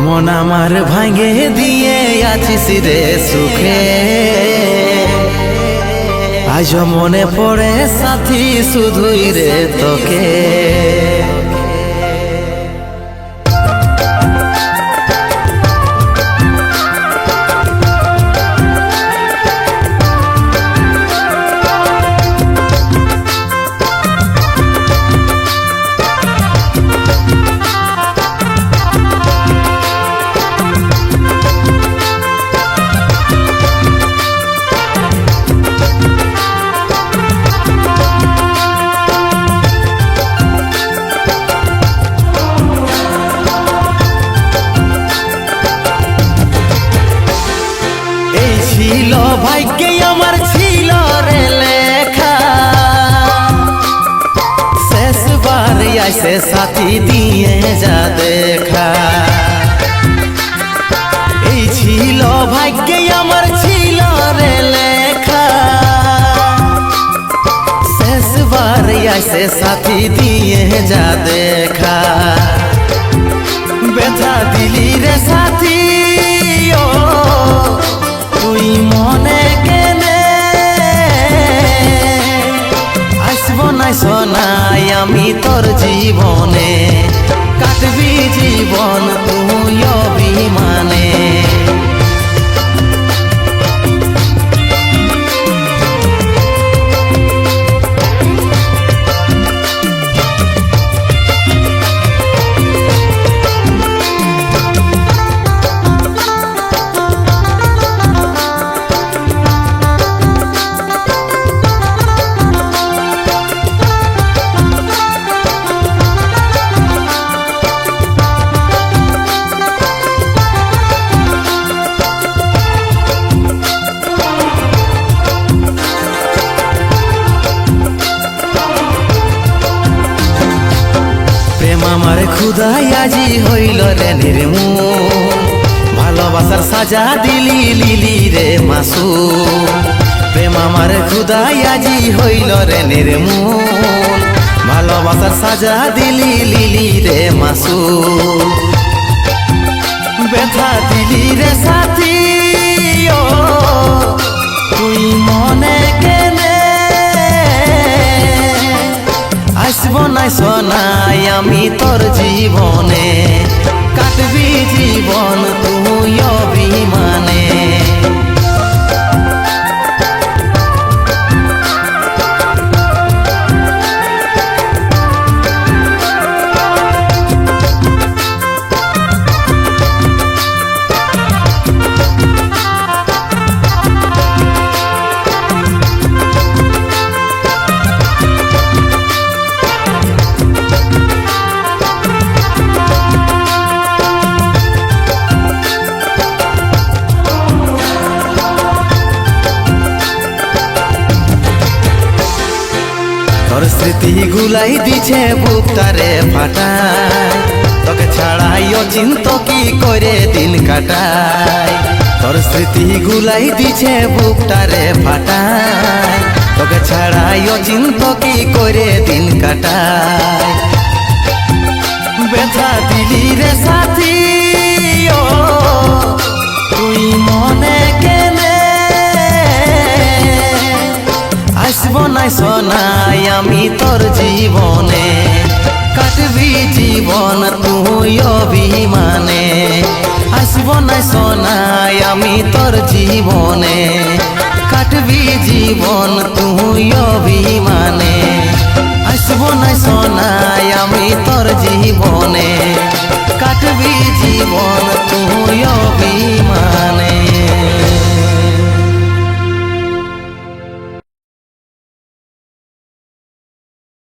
মন আমার ভাঙে দিয়ে আছিস রে সুখে, আজ মনে পড়ে সাথী শুধুই রে তোকে। ছিল ভাগ্যে আমার ছিল রে লেখা, শেষবার আইসে সাথী দিয়ে যা দেখা। এই ছিল ভাগ্যে আমার ছিল রে লেখা, শেষবার আইসে সাথী দিয়ে যা দেখা। ব্যথা দিলি রে সাথী ও তুই মনে কেনে, আসব নাই শোনাই আমি তোর জীবনে, কাটবি জীবন তুই অভিমানে। আমার খুদাই আজি হইল রে নির্মূল, ভালোবাসার সাজা দিলি লিলি রে মাসুম। প্রেম আমার খুদাই আজি হইল রে নির্মূল, ভালোবাসার সাজা দিলি লিলি রে মাসুম। ব্যথা দিলি রে সাথী ও তুই মনে কেনে, আসব নাই শোনাই আমি তোর জীবনে, কাটবি জীবন তুই অভিমানে। তোর স্মৃতি গুলাই দিছে বুকটারে ফাটায়, তোকে ছাড়াইও চিন্ত কি করে দিন কাটায়। তোর স্মৃতি গুলাই দিছে বুকটারে ফাটায়, তোকে ছাড়াইও চিন্ত কি করে দিন কাটায়। ব্যথা দিলি রে সাথী ও তুই মনে কেনে, আসব নাই শোনাই আমি তোর জীবনে, কাটবি জীবন তুই অভিমানে। আসব নাই শোনাই আমি তোর জীবনে, কাটবি জীবন তুই অভিমানে। আসব নাই শোনাই আমি তোর